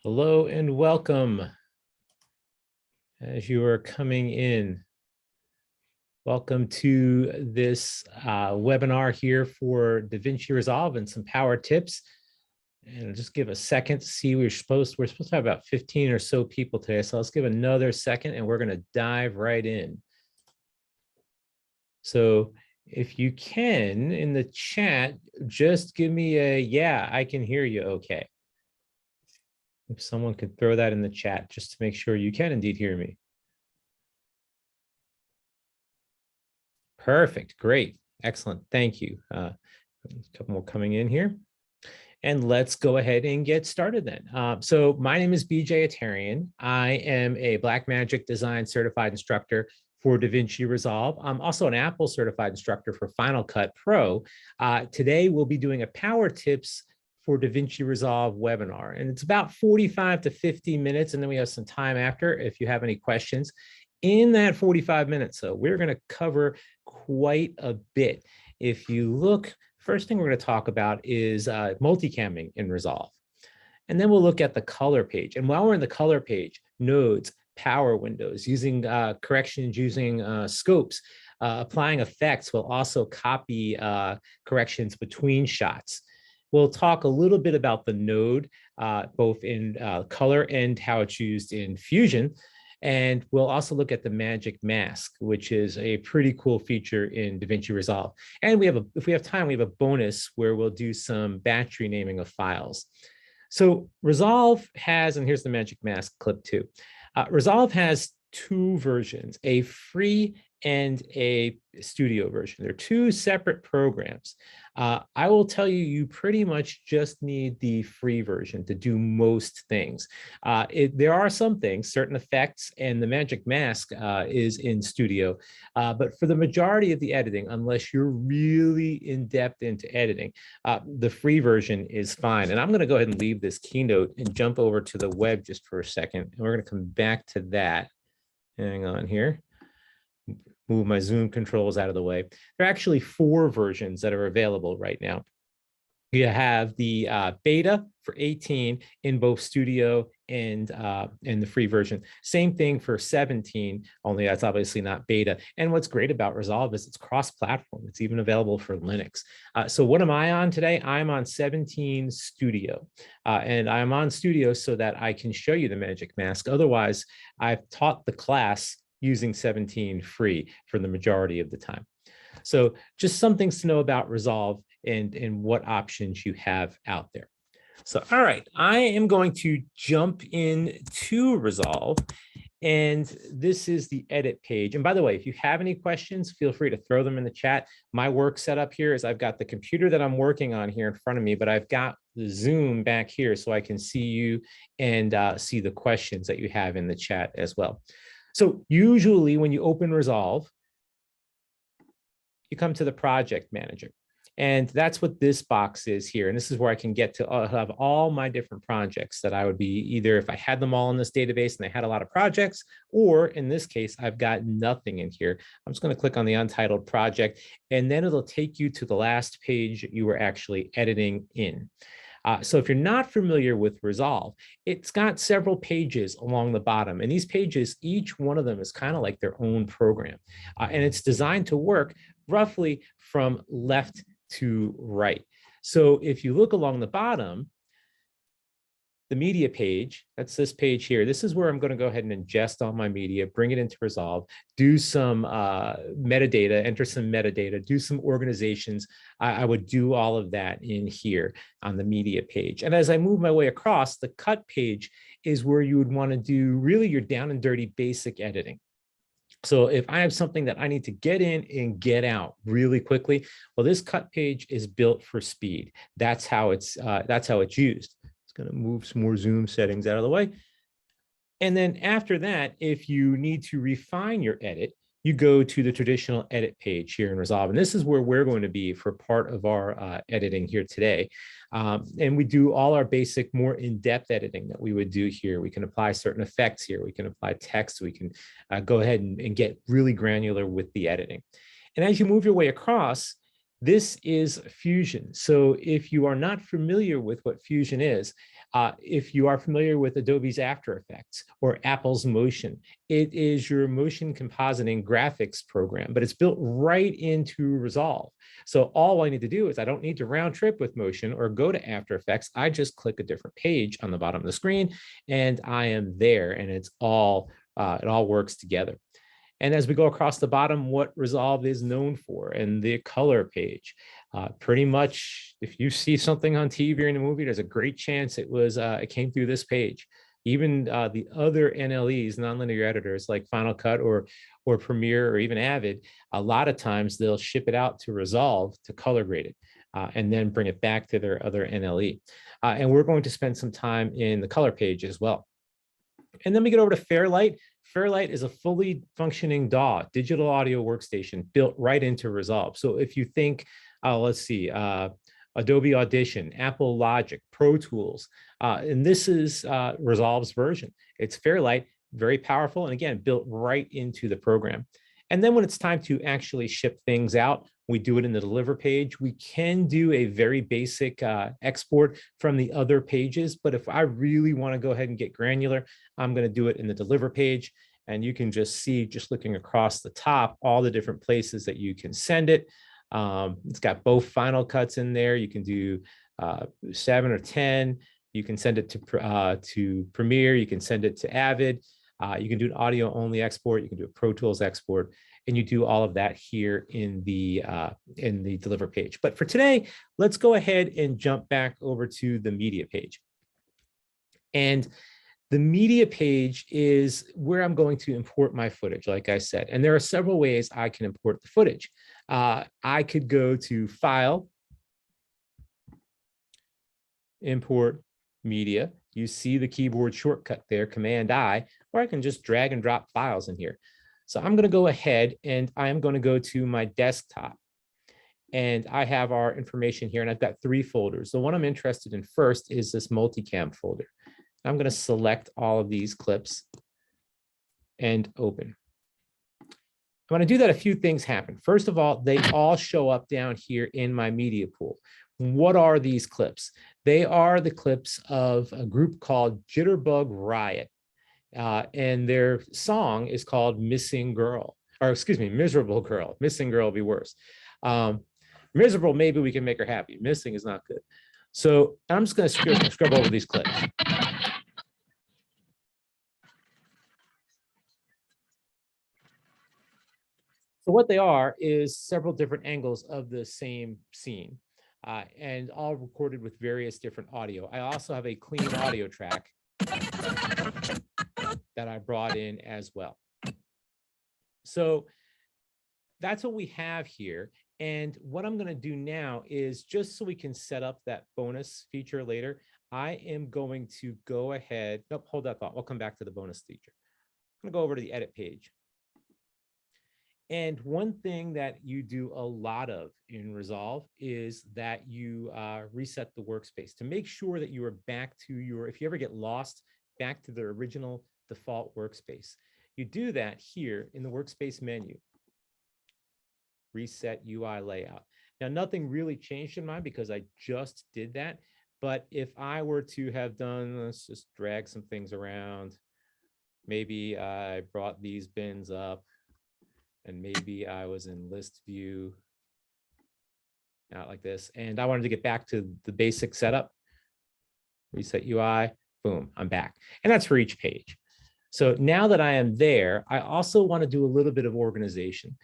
Hello and welcome. As you are coming in, welcome to this webinar here for DaVinci Resolve and some power tips. And I'll just give a second to see we're supposed to have about 15 or so people today. So let's give another second and we're going to dive right in. So if you can, in the chat, just give me a, yeah, I can hear you okay. If someone could throw that in the chat just to make sure you can indeed hear me. Perfect, great, excellent, thank you. A couple more coming in here. And let's go ahead and get started then. So my name is BJ Atarian. I am a Blackmagic Design Certified Instructor for DaVinci Resolve. I'm also an Apple Certified Instructor for Final Cut Pro. Today we'll be doing a Power Tips for DaVinci Resolve webinar. And it's about 45 to 50 minutes, and then we have some time after if you have any questions. In that 45 minutes, so we're going to cover quite a bit. If you look, first thing we're going to talk about is multicamming in Resolve. And then we'll look at the color page. And while we're in the color page, nodes, power windows, using corrections, using scopes, applying effects will also copy corrections between shots. We'll talk a little bit about the node, both in color and how it's used in Fusion. And we'll also look at the magic mask, which is a pretty cool feature in DaVinci Resolve. And we have if we have time, we have a bonus where we'll do some batch renaming of files. So Resolve has, and here's the magic mask clip too. Resolve has two versions, a free and a studio version. They're two separate programs. I will tell you, you pretty much just need the free version to do most things. There are some things, certain effects, and the magic mask is in studio. But for the majority of the editing, unless you're really in depth into editing, the free version is fine. And I'm going to go ahead and leave this keynote and jump over to the web just for a second. And we're going to come back to that. Hang on here. Move my Zoom controls out of the way. There are actually 4 versions that are available right now. You have the beta for 18 in both Studio and the free version. Same thing for 17, only that's obviously not beta. And what's great about Resolve is it's cross-platform. It's even available for Linux. So what am I on today? I'm on 17 Studio. And I'm on Studio so that I can show you the magic mask. Otherwise, I've taught the class using 17 free for the majority of the time. So just some things to know about Resolve and what options you have out there. So, all right, I am going to jump into Resolve, and this is the edit page. And by the way, if you have any questions, feel free to throw them in the chat. My work setup here is I've got the computer that I'm working on here in front of me, but I've got the Zoom back here so I can see you and see the questions that you have in the chat as well. So usually when you open Resolve, you come to the project manager. And that's what this box is here. And this is where I can get to have all my different projects that I would be either if I had them all in this database and I had a lot of projects, or in this case, I've got nothing in here. I'm just going to click on the untitled project, and then it'll take you to the last page you were actually editing in. So if you're not familiar with Resolve, it's got several pages along the bottom. And these pages, each one of them is kind of like their own program. And it's designed to work roughly from left to right. So if you look along the bottom, the media page, that's this page here. This is where I'm going to go ahead and ingest all my media, bring it into Resolve, do some metadata, enter some metadata, do some organizations. I would do all of that in here on the media page. And as I move my way across, the cut page is where you would want to do really your down and dirty basic editing. So if I have something that I need to get in and get out really quickly, well, this cut page is built for speed. That's how it's used. Going to move some more Zoom settings out of the way. And then after that, if you need to refine your edit, you go to the traditional edit page here in Resolve. And this is where we're going to be for part of our editing here today. And we do all our basic, more in-depth editing that we would do here. We can apply certain effects here. We can apply text. We can go ahead and get really granular with the editing. And as you move your way across, this is Fusion. So if you are not familiar with what Fusion is, If you are familiar with Adobe's After Effects or Apple's Motion, it is your motion compositing graphics program, but it's built right into Resolve. So all I need to do is I don't need to round trip with Motion or go to After Effects. I just click a different page on the bottom of the screen and I am there, and it all works together. And as we go across the bottom, what Resolve is known for, and the color page. Pretty much, if you see something on TV or in a movie, there's a great chance it came through this page. Even the other NLEs, nonlinear editors like Final Cut or Premiere or even Avid, a lot of times they'll ship it out to Resolve to color grade it and then bring it back to their other NLE. And we're going to spend some time in the color page as well. And then we get over to Fairlight. Fairlight is a fully functioning DAW, digital audio workstation, built right into Resolve. So if you think, let's see, Adobe Audition, Apple Logic, Pro Tools, and this is Resolve's version. It's Fairlight, very powerful, and again, built right into the program. And then when it's time to actually ship things out, we do it in the deliver page. We can do a very basic export from the other pages, but if I really want to go ahead and get granular, I'm going to do it in the deliver page. And you can just see, just looking across the top, all the different places that you can send it. It's got both Final Cuts in there. You can do 7 or 10. You can send it to Premiere. You can send it to Avid. You can do an audio only export. You can do a Pro Tools export, and you do all of that here in the deliver page. But for today, let's go ahead and jump back over to the media page. And the media page is where I'm going to import my footage, like I said. And there are several ways I can import the footage. I could go to File, Import Media. You see the keyboard shortcut there, Command-I, or I can just drag and drop files in here. So I'm going to go ahead and I'm going to go to my desktop. And I have our information here, and I've got 3 folders. The one I'm interested in first is this multicam folder. I'm going to select all of these clips and open. When I do that, a few things happen. First of all, they all show up down here in my media pool. What are these clips? They are the clips of a group called Jitterbug Riot. And their song is called Missing Girl, or excuse me, Miserable Girl. Missing Girl will be worse. Miserable, maybe we can make her happy. Missing is not good. So I'm just going to scrub over these clips. So what they are is several different angles of the same scene, and all recorded with various different audio. I also have a clean audio track that I brought in as well. So that's what we have here. And what I'm going to do now is, just so we can set up that bonus feature later, I am going to go ahead. Nope, hold that thought. We'll come back to the bonus feature. I'm going to go over to the edit page. And one thing that you do a lot of in Resolve is that you reset the workspace to make sure that you are back to your, if you ever get lost, back to the original default workspace. You do that here in the workspace menu. Reset UI layout. Now, nothing really changed in mine because I just did that. But if I were to have done, let's just drag some things around. Maybe I brought these bins up, and maybe I was in list view, out like this. And I wanted to get back to the basic setup. Reset UI, boom, I'm back. And that's for each page. So now that I am there, I also want to do a little bit of organization.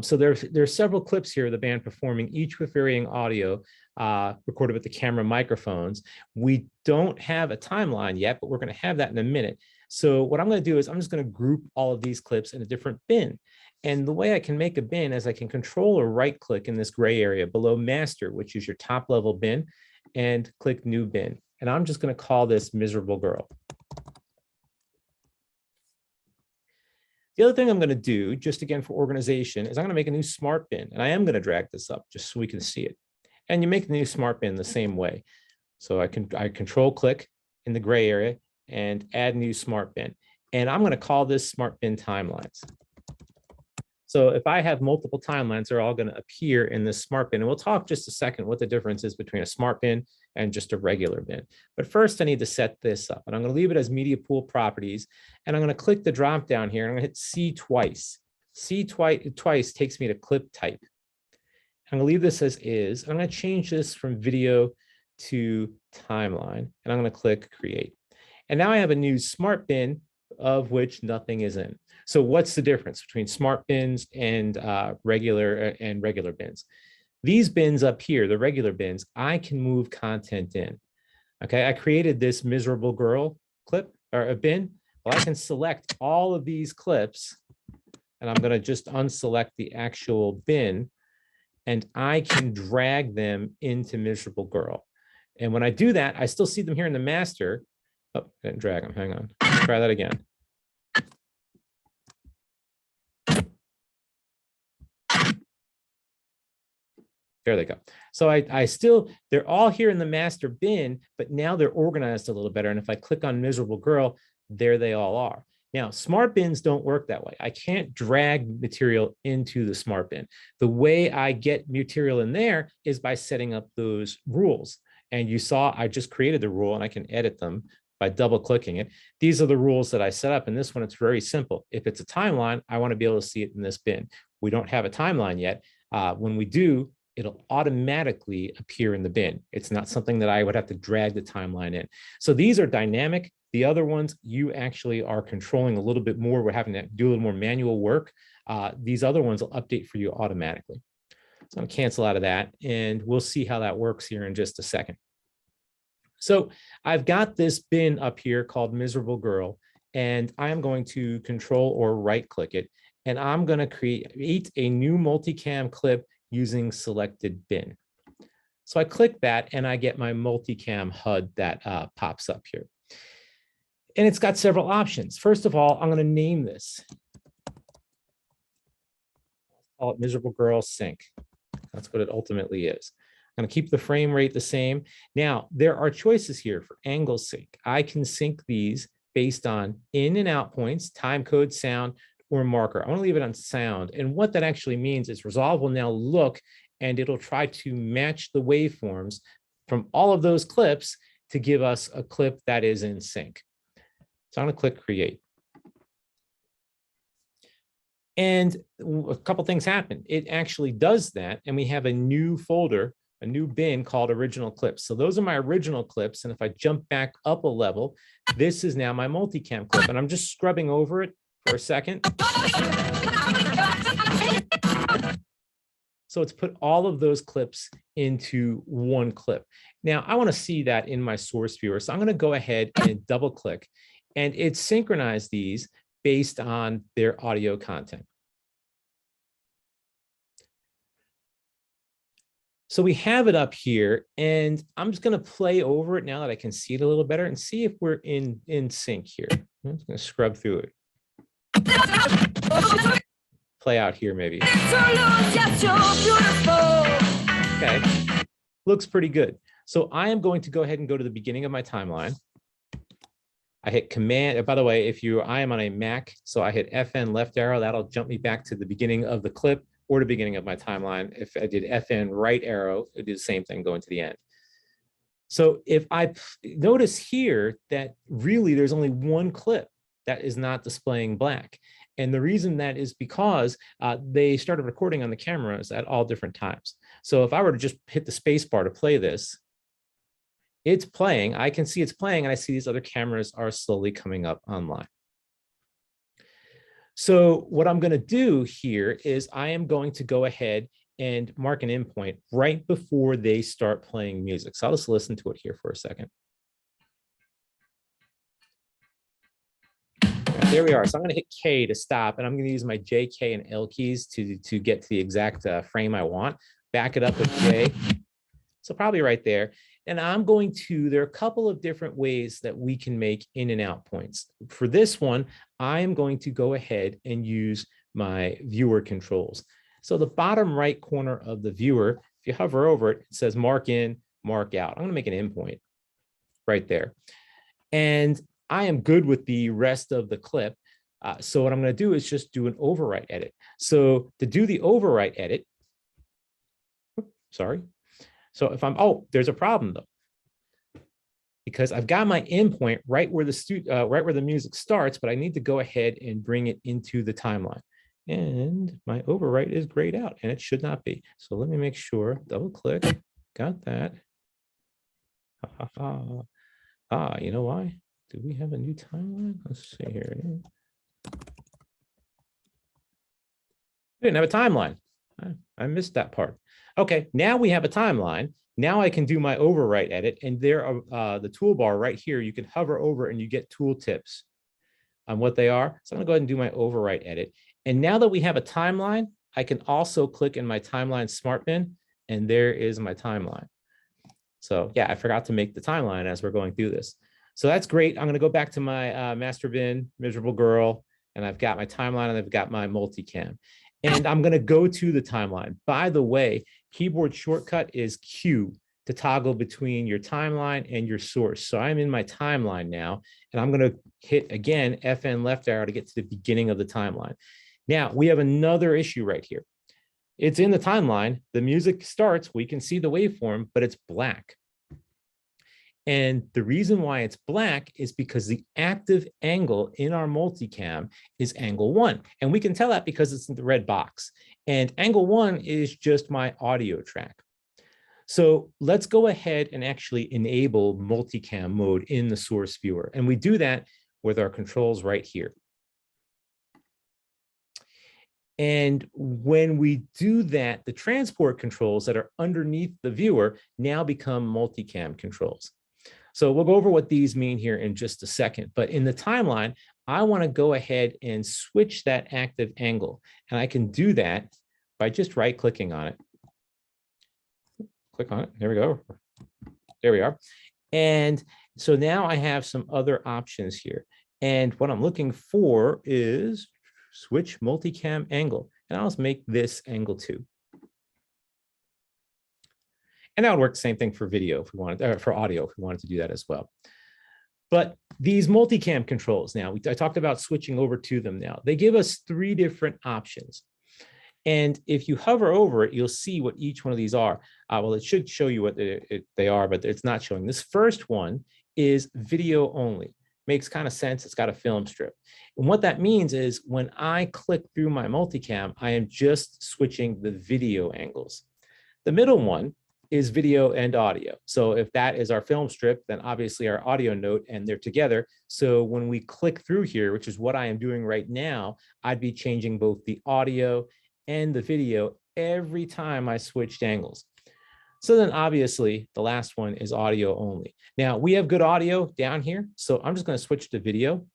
So there's several clips here of the band performing, each with varying audio, recorded with the camera microphones. We don't have a timeline yet, but we're going to have that in a minute. So what I'm going to do is I'm just going to group all of these clips in a different bin. And the way I can make a bin is I can control or right click in this gray area below master, which is your top level bin, and click new bin. And I'm just going to call this Miserable Girl. The other thing I'm going to do, just again for organization, is I'm going to make a new smart bin. And I am going to drag this up just so we can see it. And you make the new smart bin the same way. So I control click in the gray area and add new smart bin. And I'm going to call this smart bin timelines. So if I have multiple timelines, they're all going to appear in this smart bin. And we'll talk just a second what the difference is between a smart bin and just a regular bin. But first I need to set this up, and I'm going to leave it as media pool properties. And I'm going to click the drop down here, and I'm going to hit C twice. C twice takes me to clip type. I'm going to leave this as is. I'm going to change this from video to timeline, and I'm going to click create. And now I have a new smart bin of which nothing is in. So what's the difference between smart bins and regular bins? These bins up here, the regular bins, I can move content in. Okay, I created this miserable girl clip or a bin. Well, I can select all of these clips, and I'm going to just unselect the actual bin, and I can drag them into miserable girl. And when I do that, I still see them here in the master. Oh, I didn't drag them. Hang on. Try that again. There they go. So I still, they're all here in the master bin, but now they're organized a little better. And if I click on miserable girl, there they all are. Now, smart bins don't work that way. I can't drag material into the smart bin. The way I get material in there is by setting up those rules. And you saw I just created the rule, and I can edit them by double clicking it. These are the rules that I set up. And this one, it's very simple. If it's a timeline, I want to be able to see it in this bin. We don't have a timeline yet. When we do, it'll automatically appear in the bin. It's not something that I would have to drag the timeline in. So these are dynamic. The other ones, you actually are controlling a little bit more. We're having to do a little more manual work. These other ones will update for you automatically. So I'm gonna cancel out of that, and we'll see how that works here in just a second. So I've got this bin up here called Miserable Girl, and I'm going to control or right click it, and I'm gonna create a new multicam clip using selected bin. So I click that, and I get my multicam HUD that pops up here. And it's got several options. First of all, I'm going to name this. Call it Miserable Girl Sync. That's what it ultimately is. I'm going to keep the frame rate the same. Now, there are choices here for angle sync. I can sync these based on in and out points, time code, sound, or marker. I want to leave it on sound. And what that actually means is Resolve will now look, and it'll try to match the waveforms from all of those clips to give us a clip that is in sync. So I'm going to click create. And a couple things happen. It actually does that, and we have a new folder, a new bin called original clips. So those are my original clips. And if I jump back up a level, this is now my multicam clip. And I'm just scrubbing over it for a second. So it's put all of those clips into one clip. Now I want to see that in my source viewer. So I'm going to go ahead and double click, and it synchronized these based on their audio content. So we have it up here, and I'm just going to play over it now that I can see it a little better and see if we're in sync here. I'm just going to scrub through it. Play out here maybe. Okay, looks pretty good. So I am going to go ahead and go to the beginning of my timeline. I hit Command. By the way, I am on a Mac, so I hit FN left arrow. That'll jump me back to the beginning of the clip or the beginning of my timeline. If I did FN right arrow, it did the same thing going to the end. So if I notice here that really there's only one clip that is not displaying black. And the reason that is because they started recording on the cameras at all different times. So if I were to just hit the space bar to play this, it's playing. I can see it's playing, and I see these other cameras are slowly coming up online. So what I'm going to do here is I am going to go ahead and mark an endpoint right before they start playing music. So I'll just listen to it here for a second. There we are. So I'm going to hit K to stop, and I'm going to use my J, K, and L keys to get to the exact frame I want. Back it up with J. So probably right there. And I'm going to, there are a couple of different ways that we can make in and out points. For this one, I'm going to go ahead and use my viewer controls. So the bottom right corner of the viewer, if you hover over it, it says mark in, mark out. I'm going to make an endpoint right there. And I am good with the rest of the clip. So what I'm going to do is just do an overwrite edit. So to do the overwrite edit, sorry. So if I'm, oh, there's a problem though. because I've got my endpoint right where the music starts, but I need to go ahead and bring it into the timeline. And my overwrite is grayed out, and it should not be. So let me make sure, double click, got that. You know why? Do we have a new timeline? Let's see here. We didn't have a timeline. I missed that part. Okay, now we have a timeline. Now I can do my overwrite edit, and there are the toolbar right here. You can hover over and you get tool tips on what they are. So I'm gonna go ahead and do my overwrite edit. And now that we have a timeline, I can also click in my timeline smart bin, and there is my timeline. So yeah, I forgot to make the timeline as we're going through this. So that's great. I'm gonna go back to my master bin, miserable girl, and I've got my timeline and I've got my multicam. And I'm gonna go to the timeline. By the way, keyboard shortcut is Q to toggle between your timeline and your source. So I'm in my timeline now, and I'm gonna hit again, FN left arrow to get to the beginning of the timeline. Now we have another issue right here. It's in the timeline, the music starts, we can see the waveform, but it's black. And the reason why it's black is because the active angle in our multicam is angle 1. And we can tell that because it's in the red box. And angle 1 is just my audio track. So let's go ahead and actually enable multicam mode in the source viewer. And we do that with our controls right here. And when we do that, the transport controls that are underneath the viewer now become multicam controls. So we'll go over what these mean here in just a second. But in the timeline, I want to go ahead and switch that active angle. And I can do that by just right-clicking on it. Click on it. There we go. There we are. And so now I have some other options here. And what I'm looking for is switch multicam angle. And I'll just make this angle 2. And that would work the same thing for video if we wanted, or for audio if we wanted to do that as well. But these multicam controls now, I talked about switching over to them now. They give us 3 different options. And if you hover over it, you'll see what each one of these are. Well, it should show you what they are, but it's not showing. This first one is video only. Makes kind of sense. It's got a film strip. And what that means is when I click through my multicam, I am just switching the video angles. The middle one is video and audio. So if that is our film strip, then obviously our audio note, and they're together. So when we click through here, which is what I am doing right now, I'd be changing both the audio and the video every time I switched angles. So then obviously the last one is audio only. Now we have good audio down here. So I'm just going to switch to video.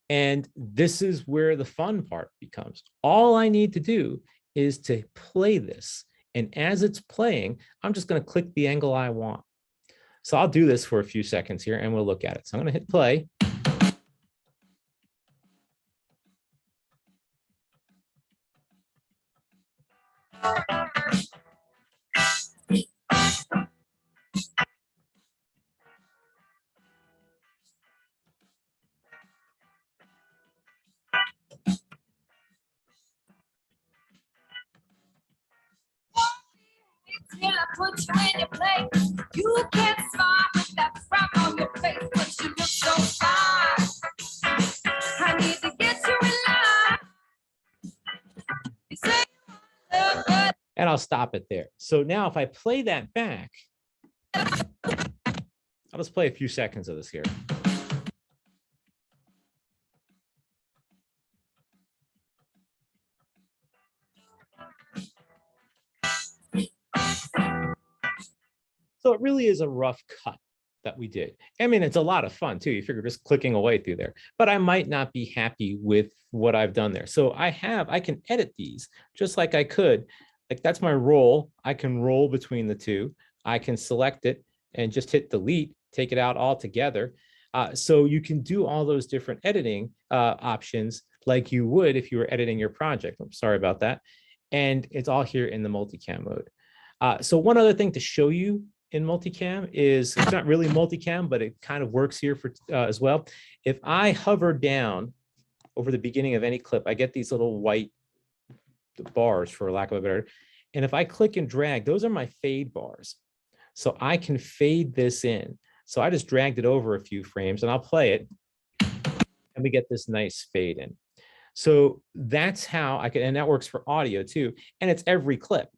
And this is where the fun part becomes. All I need to do is to play this. And as it's playing, I'm just going to click the angle I want. So I'll do this for a few seconds here and we'll look at it. So I'm going to hit play. Till I put you in your place. You can't smile with that frown on your face, but you look so fine. I need to get you in line. You say you look good. And I'll stop it there. So now if I play that back, I'll just play a few seconds of this here. So it really is a rough cut that we did. I mean, it's a lot of fun too. You figure just clicking away through there, but I might not be happy with what I've done there. So I can edit these just like I could. Like that's my roll. I can roll between the two. I can select it and just hit delete, take it out altogether. So you can do all those different editing options like you would if you were editing your project. I'm sorry about that. And it's all here in the multicam mode. So one other thing to show you in multicam is, it's not really multicam, but it kind of works here for as well. If I hover down over the beginning of any clip, I get these little white bars, for lack of a better. And if I click and drag, those are my fade bars. So I can fade this in. So I just dragged it over a few frames and I'll play it and we get this nice fade in. So that's how I can, and that works for audio too. And it's every clip.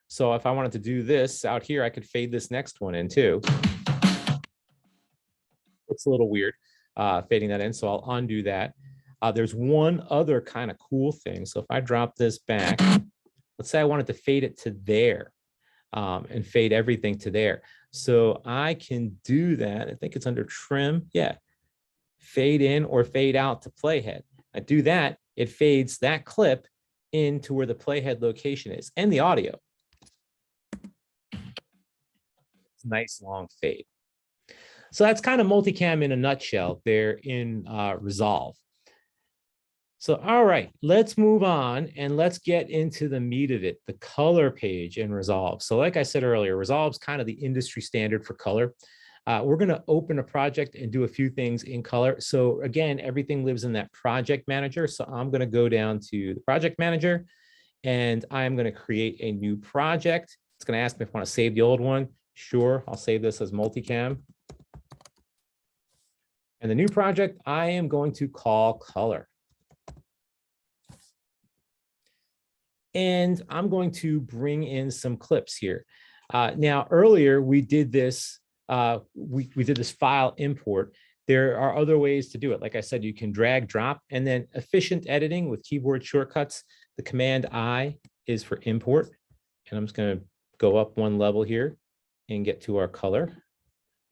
So if I wanted to do this out here, I could fade this next one in too. It's a little weird fading that in. So I'll undo that. There's one other kind of cool thing. So if I drop this back, let's say I wanted to fade it to there and fade everything to there. So I can do that. I think it's under trim. Yeah. Fade in or fade out to playhead. I do that, it fades that clip into where the playhead location is and the audio. It's a nice long fade. So that's kind of multicam in a nutshell there in Resolve. So, all right, let's move on and let's get into the meat of it, the color page in Resolve. So like I said earlier, Resolve's kind of the industry standard for color. We're going to open a project and do a few things in color. So again, everything lives in that project manager. So I'm going to go down to the project manager and I'm going to create a new project. It's going to ask me if I want to save the old one. Sure, I'll save this as multicam. And the new project I am going to call color. And I'm going to bring in some clips here. Now, earlier we did this. We did this file import. There are other ways to do it. Like I said, you can drag, drop, and then efficient editing with keyboard shortcuts. The Command I is for import. And I'm just going to go up one level here and get to our color.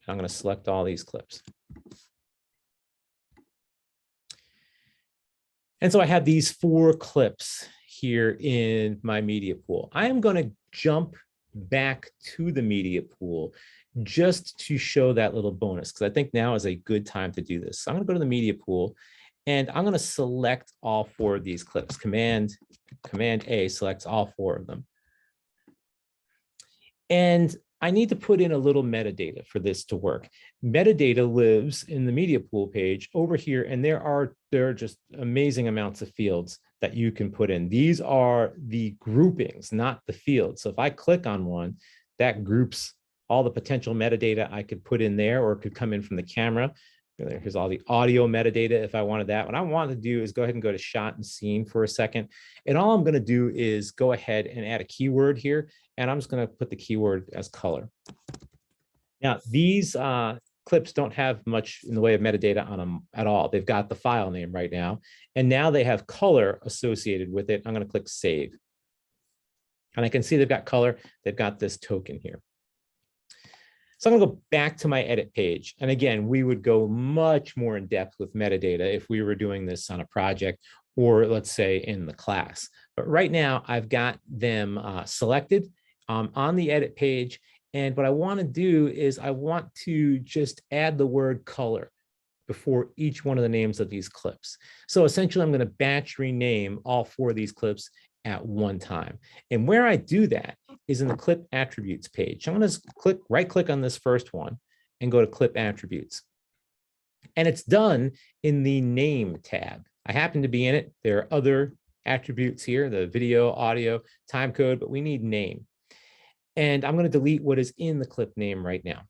I'm going to select all these clips. And so I have these 4 clips here in my media pool. I am going to jump back to the media pool just to show that little bonus, because I think now is a good time to do this. So I'm going to go to the media pool and I'm going to select all 4 of these clips. Command A selects all 4 of them. And I need to put in a little metadata for this to work. Metadata lives in the media pool page over here, and there are just amazing amounts of fields that you can put in. These are the groupings, not the fields. So if I click on one, that groups all the potential metadata I could put in there, or it could come in from the camera. Here's all the audio metadata if I wanted that. What I want to do is go ahead and go to shot and scene for a second. And all I'm going to do is go ahead and add a keyword here. And I'm just going to put the keyword as color. Now, these clips don't have much in the way of metadata on them at all. They've got the file name right now. And now they have color associated with it. I'm going to click save. And I can see they've got color. They've got this token here. So I'm going to go back to my edit page. And again, we would go much more in depth with metadata if we were doing this on a project or let's say in the class. But right now I've got them selected on the edit page. And what I want to do is I want to just add the word color before each one of the names of these clips. So essentially I'm going to batch rename all 4 of these clips at one time. And where I do that is in the clip attributes page. I'm going to right click on this first one and go to clip attributes. And it's done in the name tab. I happen to be in it. There are other attributes here, the video, audio, time code, but we need name. And I'm going to delete what is in the clip name right now.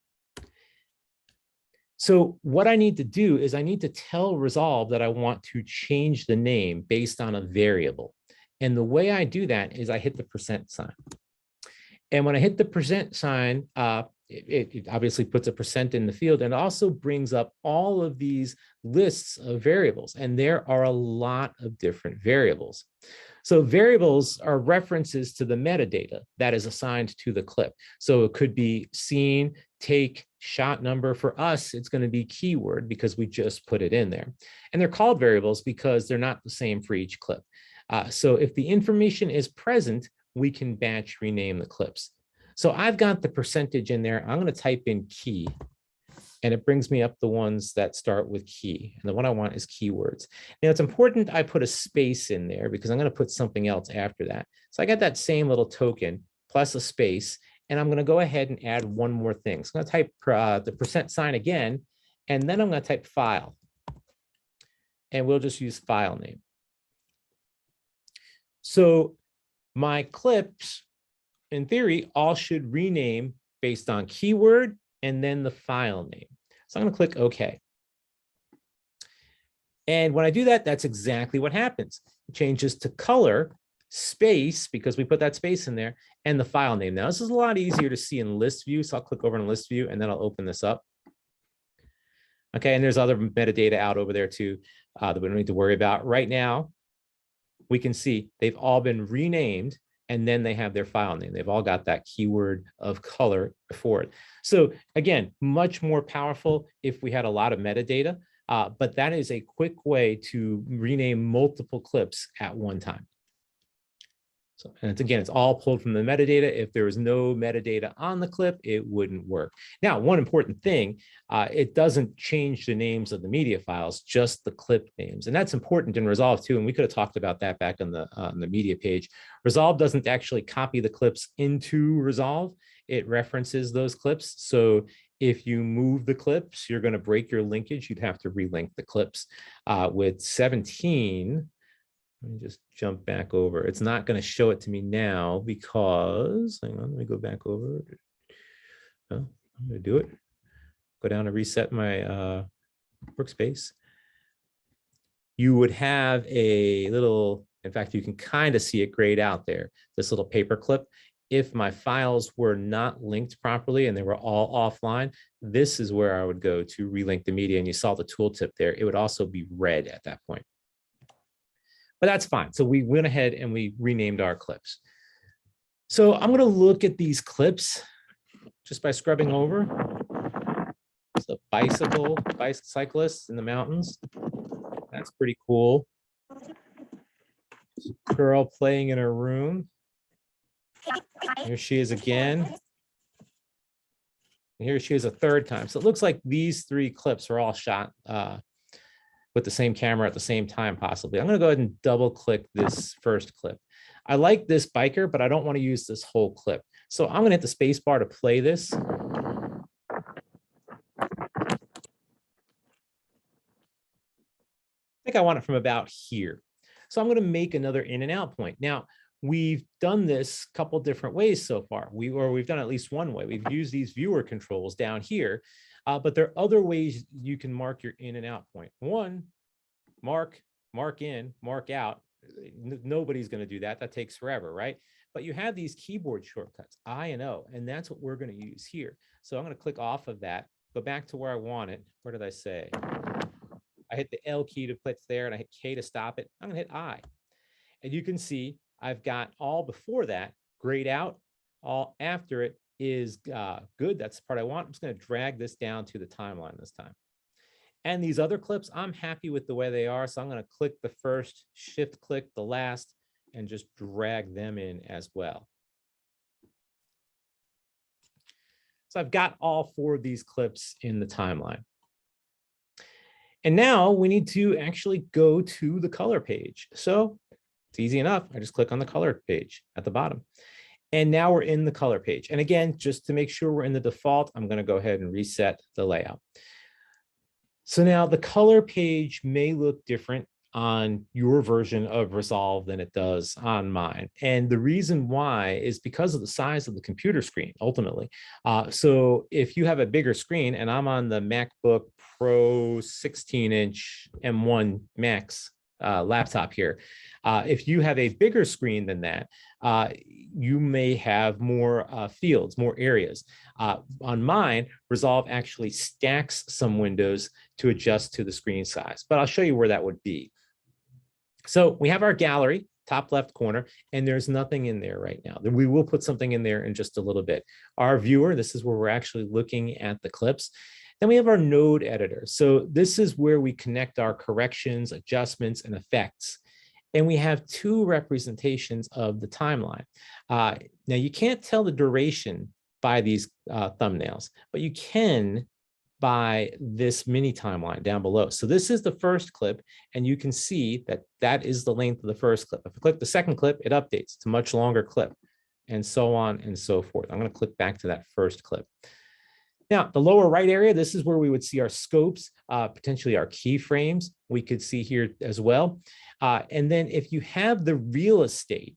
So what I need to do is I need to tell Resolve that I want to change the name based on a variable. And the way I do that is I hit the % sign. And when I hit the % sign, it obviously puts a % in the field and also brings up all of these lists of variables. And there are a lot of different variables. So variables are references to the metadata that is assigned to the clip. So it could be scene, take, shot number. For us, it's going to be keyword because we just put it in there. And they're called variables because they're not the same for each clip. So if the information is present, we can batch rename the clips. So I've got the percentage in there. I'm going to type in key, and it brings me up the ones that start with key. And the one I want is keywords. Now it's important I put a space in there because I'm going to put something else after that. So I got that same little token plus a space, and I'm going to go ahead and add one more thing. So I'm going to type the % sign again, and then I'm going to type file. And we'll just use file name. So my clips, in theory, all should rename based on keyword and then the file name. So I'm going to click OK. And when I do that, that's exactly what happens. It changes to color, space, because we put that space in there, and the file name. Now, this is a lot easier to see in list view. So I'll click over in list view, and then I'll open this up. Okay, and there's other metadata out over there too that we don't need to worry about. Right now, we can see they've all been renamed, and then they have their file name. They've all got that keyword of color before it. So again, much more powerful if we had a lot of metadata, but that is a quick way to rename multiple clips at one time. So, and it's all pulled from the metadata. If there was no metadata on the clip, it wouldn't work. Now, one important thing, it doesn't change the names of the media files, just the clip names. And that's important in Resolve too. And we could have talked about that back on the media page. Resolve doesn't actually copy the clips into Resolve. It references those clips. So if you move the clips, you're going to break your linkage. You'd have to relink the clips. With 17, let me just jump back over. It's not going to show it to me now because, hang on, let me go back over. Oh, I'm going to do it. Go down and reset my workspace. You would have a little, in fact, you can kind of see it grayed out there, this little paper clip. If my files were not linked properly and they were all offline, this is where I would go to relink the media. And you saw the tooltip there. It would also be red at that point. But that's fine. So we went ahead and we renamed our clips. So I'm going to look at these clips just by scrubbing over. So bicyclists in the mountains. That's pretty cool. Girl playing in her room. Here she is again. And here she is a third time. So it looks like these three clips are all shot with the same camera at the same time, possibly. I'm going to go ahead and double click this first clip. I like this biker, but I don't want to use this whole clip. So I'm going to hit the space bar to play this. I think I want it from about here. So I'm going to make another in and out point. Now, we've done this a couple different ways so far. We've done at least one way. We've used these viewer controls down here. But there are other ways you can mark your in and out point. One, mark in, mark out. Nobody's going to do that. That takes forever, right? But you have these keyboard shortcuts, I and O, and that's what we're going to use here. So I'm going to click off of that, go back to where I want it. Where did I say? I hit the L key to put there, and I hit K to stop it. I'm going to hit I. And you can see I've got all before that grayed out, all after it is good. That's the part I want. I'm just going to drag this down to the timeline this time. And these other clips, I'm happy with the way they are. So I'm going to click the first, shift click the last, and just drag them in as well. So I've got all four of these clips in the timeline. And now we need to actually go to the color page. So it's easy enough. I just click on the color page at the bottom. And now we're in the color page. And again, just to make sure we're in the default, I'm going to go ahead and reset the layout. So now the color page may look different on your version of Resolve than it does on mine. And the reason why is because of the size of the computer screen, ultimately. So if you have a bigger screen, and I'm on the MacBook Pro 16-inch M1 Max laptop here, if you have a bigger screen than that, you may have more fields, more areas. On mine, Resolve actually stacks some windows to adjust to the screen size, but I'll show you where that would be. So we have our gallery, top left corner, and there's nothing in there right now. We will put something in there in just a little bit. Our viewer, this is where we're actually looking at the clips. Then we have our node editor. So this is where we connect our corrections, adjustments, and effects. And we have two representations of the timeline. Now, you can't tell the duration by these thumbnails, but you can by this mini timeline down below. So this is the first clip, and you can see that that is the length of the first clip. If I click the second clip, it updates. It's a much longer clip, and so on and so forth. I'm going to click back to that first clip. Now, the lower right area, this is where we would see our scopes, potentially our keyframes. We could see here as well. And then if you have the real estate,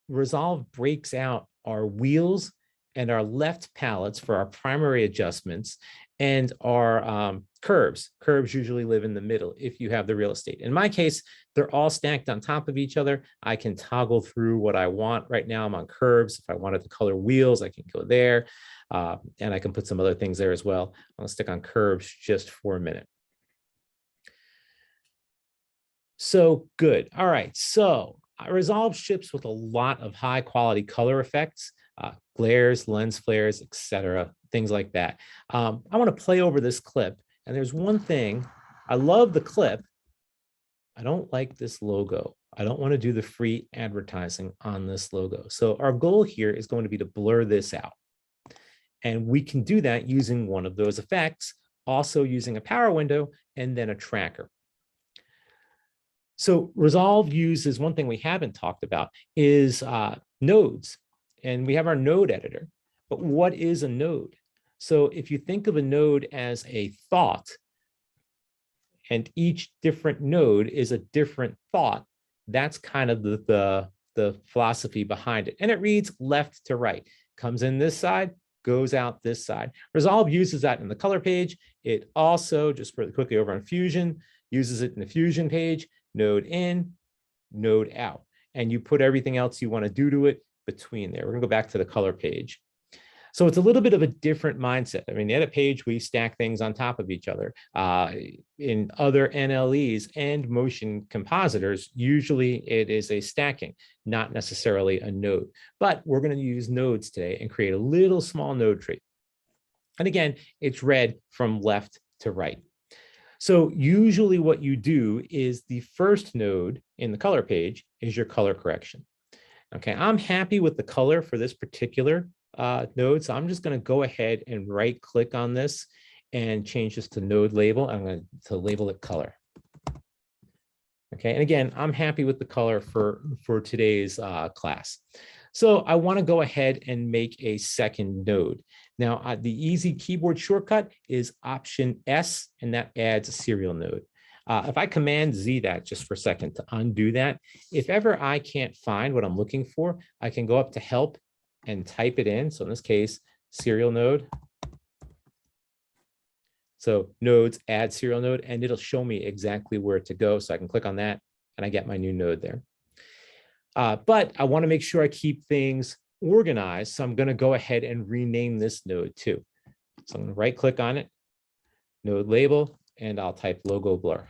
Resolve breaks out our wheels and our left palettes for our primary adjustments, and our curves. Curves usually live in the middle if you have the real estate. In my case, they're all stacked on top of each other. I can toggle through what I want. Right now I'm on curves. If I wanted to color wheels, I can go there. And I can put some other things there as well. I'll stick on curves just for a minute. So good. All right. So Resolve ships with a lot of high quality color effects, glares, lens flares, etc., things like that. I want to play over this clip. And there's one thing. I love the clip. I don't like this logo. I don't want to do the free advertising on this logo. So our goal here is going to be to blur this out. And we can do that using one of those effects, also using a power window and then a tracker. So Resolve uses one thing we haven't talked about is nodes. And we have our node editor. But what is a node? So if you think of a node as a thought, and each different node is a different thought, that's kind of the philosophy behind it. And it reads left to right, comes in this side, goes out this side. Resolve uses that in the color page. It also, just really quickly over on Fusion, uses it in the Fusion page, node in, node out. And you put everything else you want to do to it between there. We're going to go back to the color page. So it's a little bit of a different mindset. I mean, the edit page, we stack things on top of each other. In other NLEs and motion compositors, usually it is a stacking, not necessarily a node. But we're going to use nodes today and create a little small node tree. And again, it's read from left to right. So usually what you do is the first node in the color page is your color correction. Okay, I'm happy with the color for this particular node. So I'm just going to go ahead and right click on this and change this to node label. I'm going to label it color. Okay, and again, I'm happy with the color for today's class. So I want to go ahead and make a second node. Now, the easy keyboard shortcut is Option S, and that adds a serial node. If I Command Z that just for a second to undo that, if ever I can't find what I'm looking for, I can go up to Help and type it in. So in this case, serial node. So nodes, add serial node, and it'll show me exactly where to go. So I can click on that and I get my new node there. But I want to make sure I keep things organized. So I'm going to go ahead and rename this node too. So I'm going to right click on it, node label, and I'll type logo blur.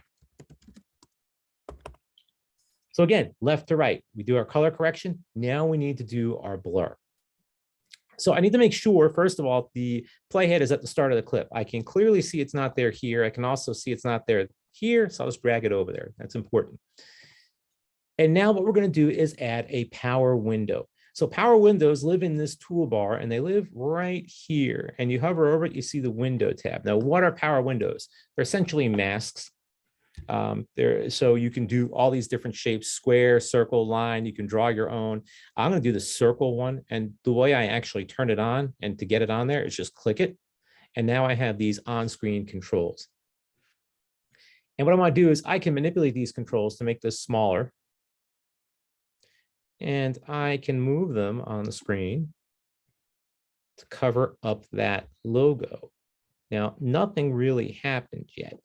So again, left to right, we do our color correction. Now we need to do our blur. So I need to make sure, first of all, the playhead is at the start of the clip. I can clearly see it's not there here. I can also see it's not there here. So I'll just drag it over there. That's important. And now what we're going to do is add a power window. So power windows live in this toolbar and they live right here. And you hover over it, you see the window tab. Now, what are power windows? They're essentially masks. So you can do all these different shapes, square, circle, line, you can draw your own. I'm going to do the circle one. And the way I actually turn it on and to get it on there is just click it. And now I have these on-screen controls. And what I want to do is I can manipulate these controls to make this smaller. And I can move them on the screen to cover up that logo. Now, nothing really happened yet.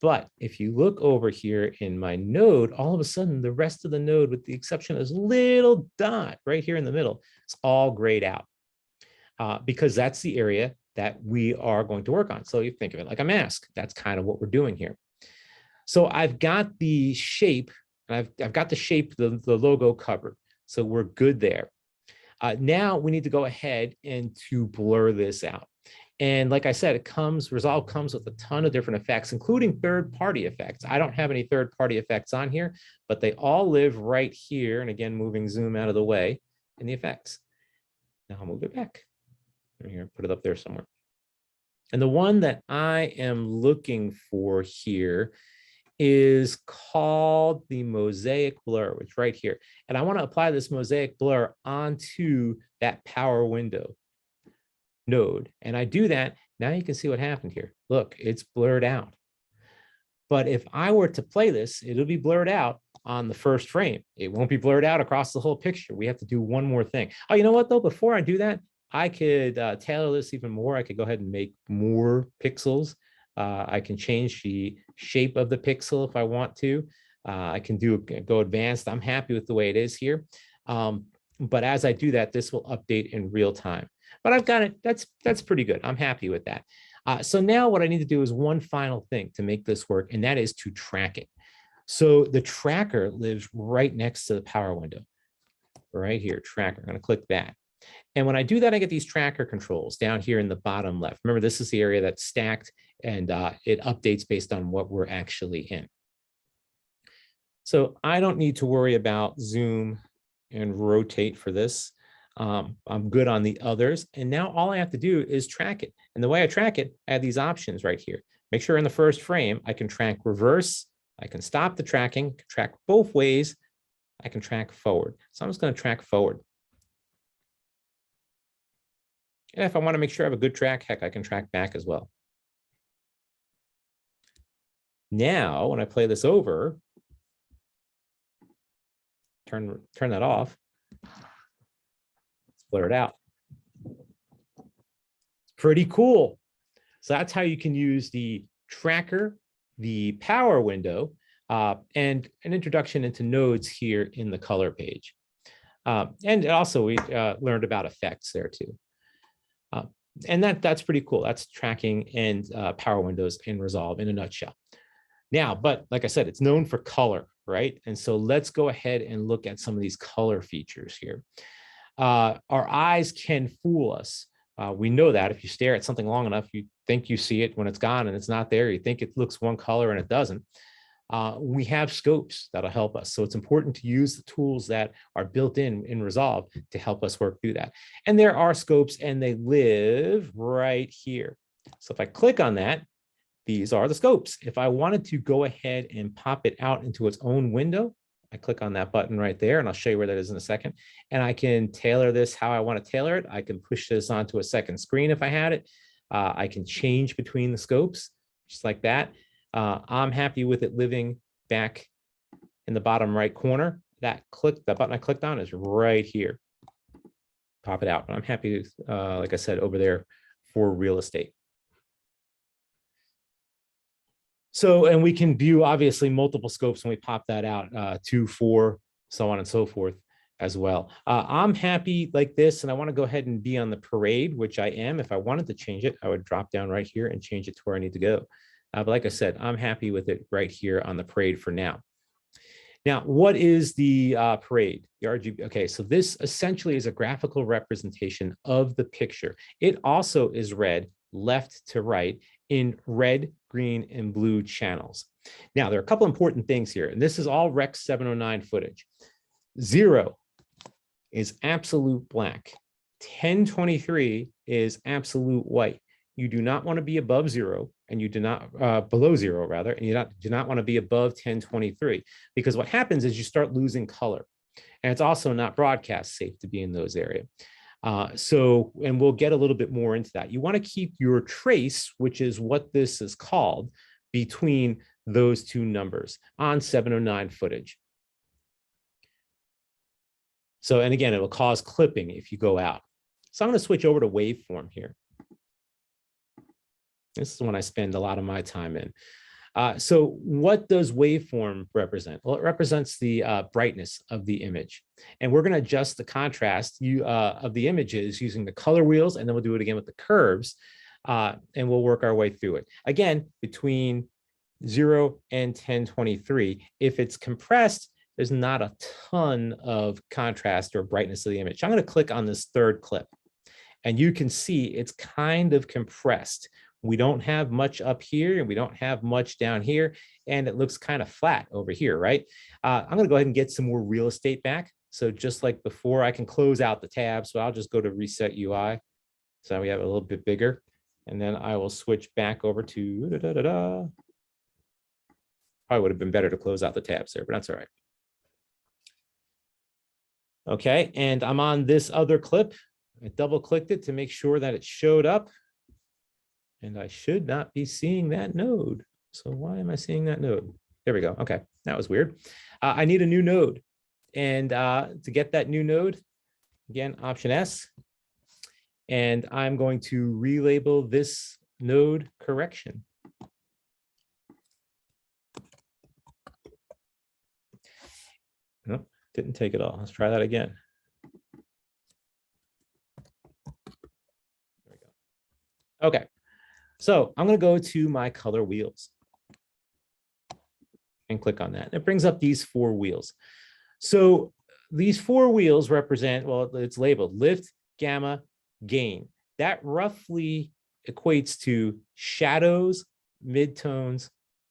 But if you look over here in my node, all of a sudden, the rest of the node, with the exception of this little dot right here in the middle, it's all grayed out because that's the area that we are going to work on. So you think of it like a mask. That's kind of what we're doing here. So I've got the shape, and I've got the shape, the logo covered. So we're good there. Now we need to go ahead and to blur this out. And like I said, Resolve comes with a ton of different effects, including third-party effects. I don't have any third-party effects on here, but they all live right here. And again, moving zoom out of the way in the effects. Now I'll move it back. Here, put it up there somewhere. And the one that I am looking for here is called the mosaic blur, which is right here. And I want to apply this mosaic blur onto that power window node. And I do that, now you can see what happened here. Look, it's blurred out. But if I were to play this, it'll be blurred out on the first frame. It won't be blurred out across the whole picture. We have to do one more thing. Oh, you know what though? Before I do that, I could tailor this even more. I could go ahead and make more pixels. I can change the shape of the pixel if I want to. I can go advanced. I'm happy with the way it is here. But as I do that, this will update in real time. But I've got it. That's pretty good. I'm happy with that. So now what I need to do is one final thing to make this work, and that is to track it. So the tracker lives right next to the power window, right here, tracker. I'm going to click that. And when I do that, I get these tracker controls down here in the bottom left. Remember, this is the area that's stacked, and it updates based on what we're actually in. So I don't need to worry about zoom and rotate for this. I'm good on the others. And now all I have to do is track it. And the way I track it, I have these options right here. Make sure in the first frame, I can track reverse. I can stop the tracking, track both ways. I can track forward. So I'm just going to track forward. And if I want to make sure I have a good track, heck, I can track back as well. Now, when I play this over, turn that off, let's blur it out. It's pretty cool. So that's how you can use the tracker, the power window, and an introduction into nodes here in the color page. And also we learned about effects there too. And that's pretty cool. That's tracking and power windows in Resolve in a nutshell. Now, but like I said, it's known for color, right? And so let's go ahead and look at some of these color features here. Our eyes can fool us. We know that if you stare at something long enough, you think you see it when it's gone and it's not there. You think it looks one color and it doesn't. We have scopes that'll help us. So it's important to use the tools that are built in Resolve to help us work through that. And there are scopes and they live right here. So if I click on that, these are the scopes. If I wanted to go ahead and pop it out into its own window, I click on that button right there, and I'll show you where that is in a second. And I can tailor this how I want to tailor it. I can push this onto a second screen if I had it. I can change between the scopes, just like that. I'm happy with it living back in the bottom right corner. That button I clicked on is right here. Pop it out. But I'm happy, like I said, over there for real estate. So, and we can view obviously multiple scopes when we pop that out, 2, 4, so on and so forth as well. I'm happy like this, and I want to go ahead and be on the parade, which I am. If I wanted to change it, I would drop down right here and change it to where I need to go. But like I said, I'm happy with it right here on the parade for now. Now, what is the parade? The RGB. Okay, so this essentially is a graphical representation of the picture. It also is read left to right in red, green, and blue channels. Now, there are a couple important things here, and this is all Rec 709 footage. 0 is absolute black. 1023 is absolute white. You do not want to be above 0, and you do not below 0 rather, and you do not want to be above 1023, because what happens is you start losing color, and it's also not broadcast safe to be in those areas. And we'll get a little bit more into that. You want to keep your trace, which is what this is called, between those two numbers on 709 footage. So, and again, it will cause clipping if you go out. So I'm going to switch over to waveform here. This is one I spend a lot of my time in. So what does waveform represent? Well, it represents the brightness of the image. And we're going to adjust the contrast of the images using the color wheels, and then we'll do it again with the curves, and we'll work our way through it. Again, between 0 and 1023, if it's compressed, there's not a ton of contrast or brightness of the image. I'm going to click on this third clip, and you can see it's kind of compressed. We don't have much up here, and we don't have much down here, and it looks kind of flat over here, right? I'm going to go ahead and get some more real estate back. So just like before, I can close out the tab. So I'll just go to Reset UI. So we have it a little bit bigger, and then I will switch back over to Probably would have been better to close out the tabs there, but that's all right. Okay, and I'm on this other clip. I double clicked it to make sure that it showed up. And I should not be seeing that node. So why am I seeing that node? There we go. Okay, that was weird. I need a new node. And to get that new node, again, Option S. And I'm going to relabel this node correction. Nope, didn't take it all. Let's try that again. There we go. Okay, so I'm going to go to my color wheels and click on that. It brings up these 4 wheels. So these 4 wheels represent, well, it's labeled lift, gamma, gain. That roughly equates to shadows, midtones,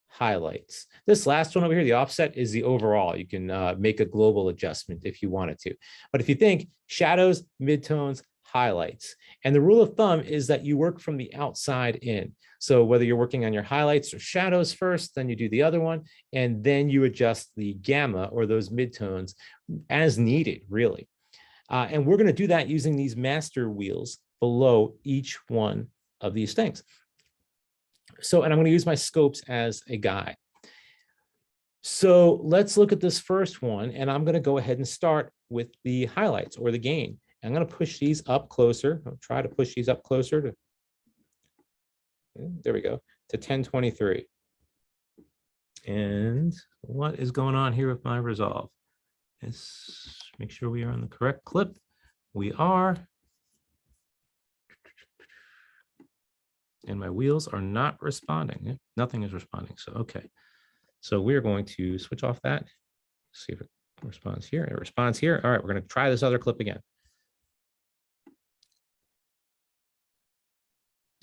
highlights. This last one over here, the offset, is the overall. You can make a global adjustment if you wanted to. But if you think shadows, midtones, highlights, and the rule of thumb is that you work from the outside in. So whether you're working on your highlights or shadows first, then you do the other one, and then you adjust the gamma or those midtones as needed, really. And we're going to do that using these master wheels below each one of these things. So, and I'm going to use my scopes as a guide. So let's look at this first one, and I'm going to go ahead and start with the highlights or the gain. I'm going to push these up closer. I'll try to push these up closer to, there we go, to 1023. And what is going on here with my resolve? Let's make sure we are on the correct clip. We are. And my wheels are not responding. Nothing is responding. So, okay. So we're going to switch off that. See if it responds here. It responds here. All right, we're going to try this other clip again.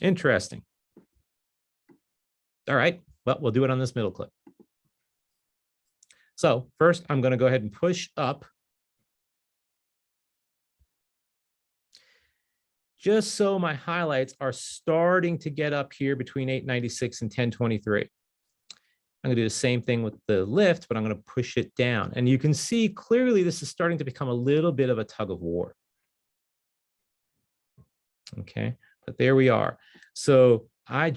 Interesting. All right, well, we'll do it on this middle clip. So first, I'm going to go ahead and push up just so my highlights are starting to get up here between 896 and 1023. I'm going to do the same thing with the lift, but I'm going to push it down. And you can see clearly this is starting to become a little bit of a tug of war. Okay, but there we are. So by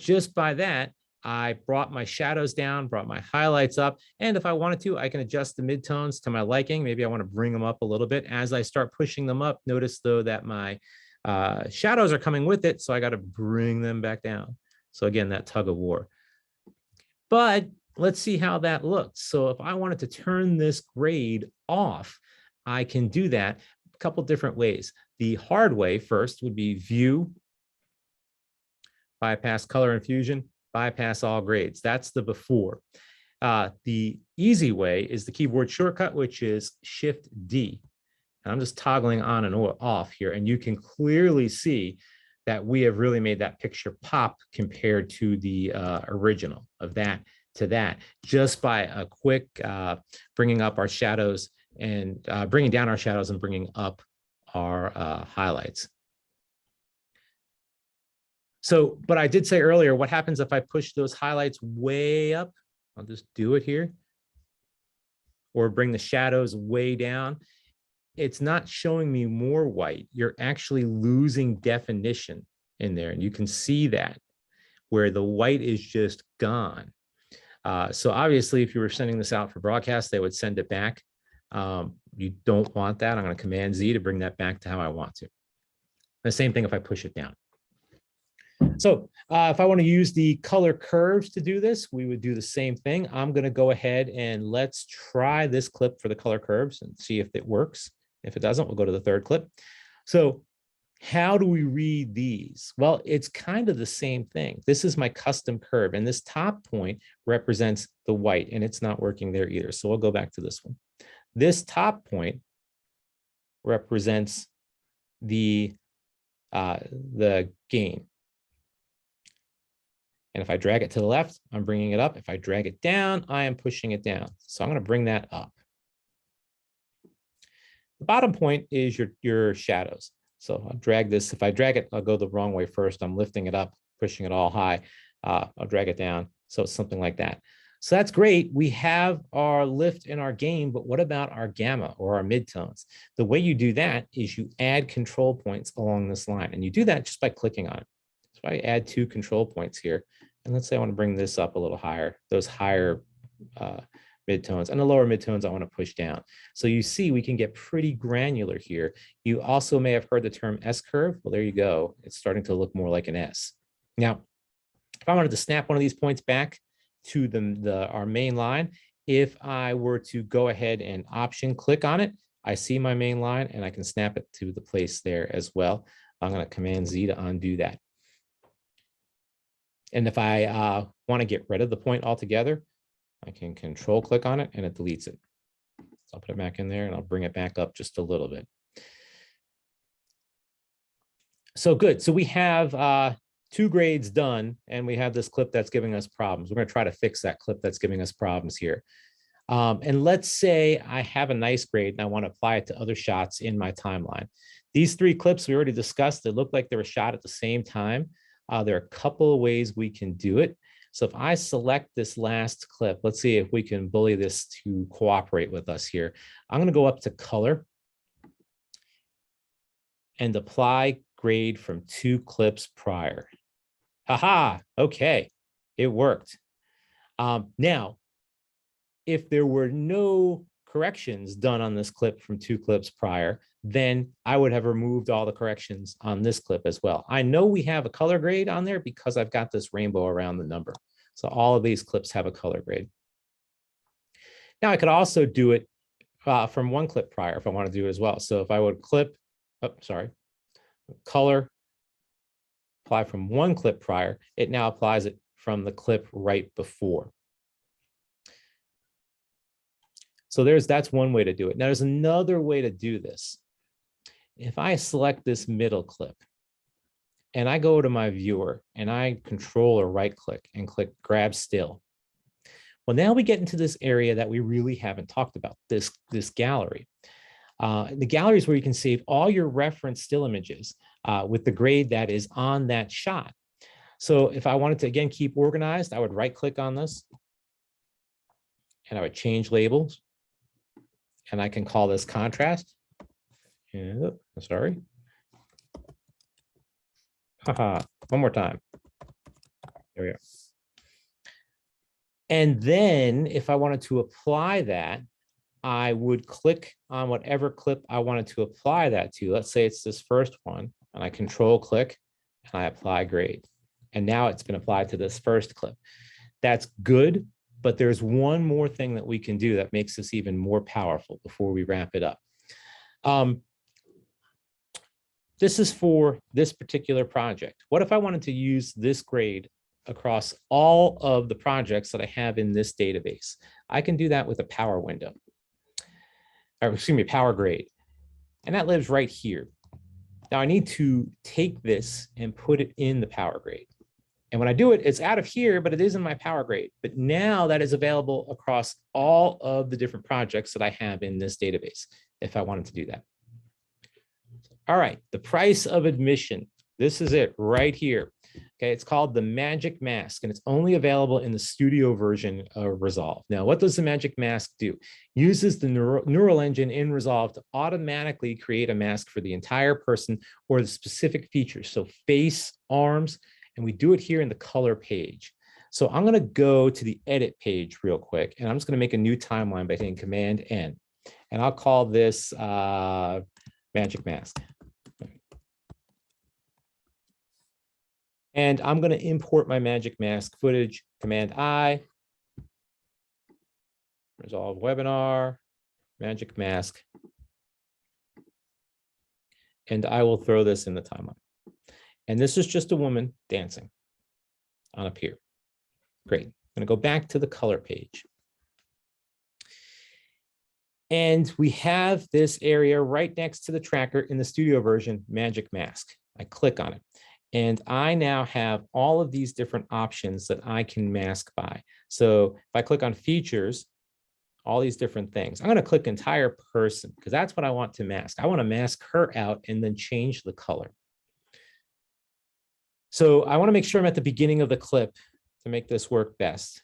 that, I brought my shadows down, brought my highlights up. And if I wanted to, I can adjust the midtones to my liking. Maybe I want to bring them up a little bit. As I start pushing them up, notice though that my shadows are coming with it. So I got to bring them back down. So again, that tug of war. But let's see how that looks. So if I wanted to turn this grade off, I can do that a couple different ways. The hard way first would be view, bypass color infusion, bypass all grades. That's the before. The easy way is the keyboard shortcut, which is Shift D. And I'm just toggling on and off here, and you can clearly see that we have really made that picture pop compared to the original of that to that, just by a quick bringing up our shadows and bringing down our shadows and bringing up our highlights. So, but I did say earlier, what happens if I push those highlights way up? I'll just do it here. Or bring the shadows way down. It's not showing me more white. You're actually losing definition in there. And you can see that where the white is just gone. So obviously, if you were sending this out for broadcast, they would send it back. You don't want that. I'm going to Command Z to bring that back to how I want to. The same thing if I push it down. So if I want to use the color curves to do this, we would do the same thing. I'm going to go ahead and let's try this clip for the color curves and see if it works. If it doesn't, we'll go to the third clip. So how do we read these? Well, it's kind of the same thing. This is my custom curve, and this top point represents the white, and it's not working there either. So we'll go back to this one. This top point represents the gain. And if I drag it to the left, I'm bringing it up. If I drag it down, I am pushing it down. So I'm going to bring that up. The bottom point is your shadows. So I'll drag this. If I drag it, I'll go the wrong way first. I'm lifting it up, pushing it all high. I'll drag it down. So it's something like that. So that's great. We have our lift and our gain, but what about our gamma or our midtones? The way you do that is you add control points along this line. And you do that just by clicking on it. So I add 2 control points here. And let's say I want to bring this up a little higher, those higher midtones, and the lower midtones I want to push down. So you see we can get pretty granular here. You also may have heard the term S-curve. Well, there you go. It's starting to look more like an S. Now, if I wanted to snap one of these points back to our main line, if I were to go ahead and option click on it, I see my main line and I can snap it to the place there as well. I'm going to Command Z to undo that. And if I want to get rid of the point altogether, I can Control click on it and it deletes it. So I'll put it back in there and I'll bring it back up just a little bit. So good. So we have 2 grades done, and we have this clip that's giving us problems. We're going to try to fix that clip that's giving us problems here. And let's say I have a nice grade and I want to apply it to other shots in my timeline. These 3 clips we already discussed, they look like they were shot at the same time. There are a couple of ways we can do it. So if I select this last clip, let's see if we can bully this to cooperate with us here. I'm going to go up to color and apply grade from 2 clips prior. Aha, okay, it worked. Now, if there were no corrections done on this clip from 2 clips prior, then I would have removed all the corrections on this clip as well. I know we have a color grade on there because I've got this rainbow around the number. So all of these clips have a color grade. Now I could also do it from 1 clip prior if I want to do it as well. So if I would color, apply from 1 clip prior, it now applies it from the clip right before. So that's one way to do it. Now there's another way to do this. If I select this middle clip and I go to my viewer and I Control or right click and click grab still. Well, now we get into this area that we really haven't talked about, this gallery. The gallery is where you can save all your reference still images with the grade that is on that shot. So if I wanted to, again, keep organized, I would right click on this and I would change labels. And I can call this contrast. Sorry. One more time. There we go. And then if I wanted to apply that, I would click on whatever clip I wanted to apply that to. Let's say it's this first one, and I Control click and I apply grade. And now it's been applied to this first clip. That's good, but there's one more thing that we can do that makes this even more powerful before we wrap it up. This is for this particular project. What if I wanted to use this grade across all of the projects that I have in this database? I can do that with a power window, or excuse me, power grade. And that lives right here. Now I need to take this and put it in the power grade. And when I do it, it's out of here, but it is in my power grade. But now that is available across all of the different projects that I have in this database, if I wanted to do that. All right, the price of admission. This is it right here. Okay, it's called the Magic Mask, and it's only available in the studio version of Resolve. Now, what does the Magic Mask do? Uses the neural engine in Resolve to automatically create a mask for the entire person or the specific features. So face, arms, and we do it here in the color page. So I'm going to go to the edit page real quick, and I'm just going to make a new timeline by hitting Command N, and I'll call this Magic Mask. And I'm going to import my Magic Mask footage, Command I, Resolve Webinar, Magic Mask, and I will throw this in the timeline. And this is just a woman dancing on up here. Great. I'm going to go back to the color page. And we have this area right next to the tracker in the studio version, Magic Mask. I click on it. And I now have all of these different options that I can mask by. So if I click on features, all these different things, I'm going to click entire person because that's what I want to mask. I want to mask her out and then change the color. So I want to make sure I'm at the beginning of the clip to make this work best.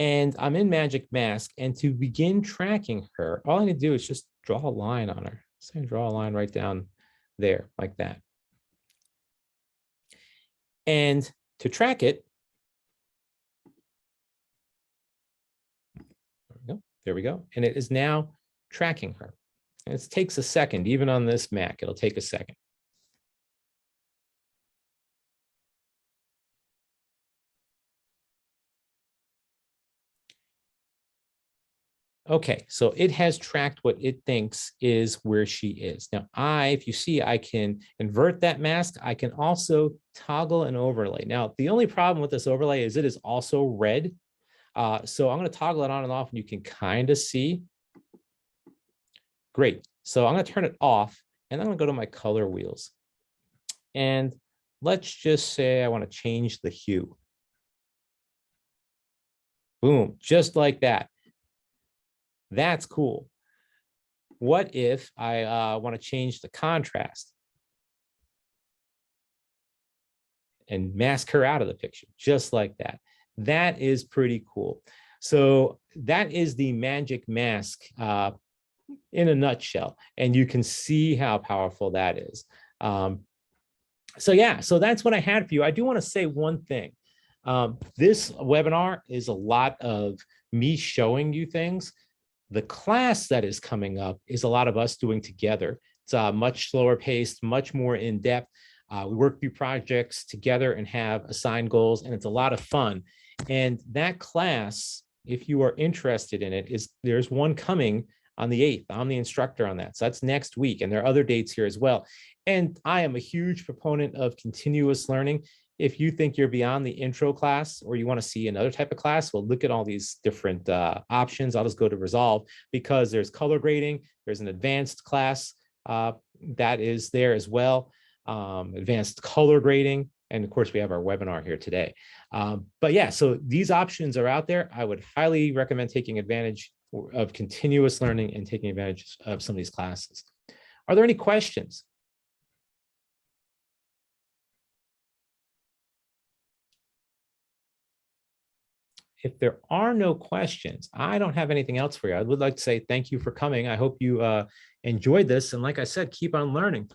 And I'm in Magic Mask, and to begin tracking her, all I need to do is just draw a line on her. So I draw a line right down there like that. And to track it, There we go. And it is now tracking her. And it takes a second, even on this Mac, it'll take a second. Okay, so it has tracked what it thinks is where she is. Now, if you see, I can invert that mask. I can also toggle an overlay. Now, the only problem with this overlay is it is also red. So I'm going to toggle it on and off, and you can kind of see. Great. So I'm going to turn it off, and I'm going to go to my color wheels. And let's just say I want to change the hue. Boom, just like that. That's cool. What if I want to change the contrast and mask her out of the picture, just like that? That is pretty cool. So that is the magic mask in a nutshell, and you can see how powerful that is. So yeah, so that's what I had for you. I do want to say one thing. This webinar is a lot of me showing you things. The class that is coming up is a lot of us doing together. It's much slower paced, much more in depth. We work through projects together and have assigned goals, and it's a lot of fun. And that class, if you are interested in it, there's one coming on the 8th. I'm the instructor on that. So that's next week. And there are other dates here as well. And I am a huge proponent of continuous learning. If you think you're beyond the intro class or you want to see another type of class, well, look at all these different options. I'll just go to Resolve, because there's color grading. There's an advanced class that is there as well, advanced color grading. And of course, we have our webinar here today. But yeah, so these options are out there. I would highly recommend taking advantage of continuous learning and taking advantage of some of these classes. Are there any questions? If there are no questions, I don't have anything else for you. I would like to say thank you for coming. I hope you enjoyed this. And like I said, keep on learning.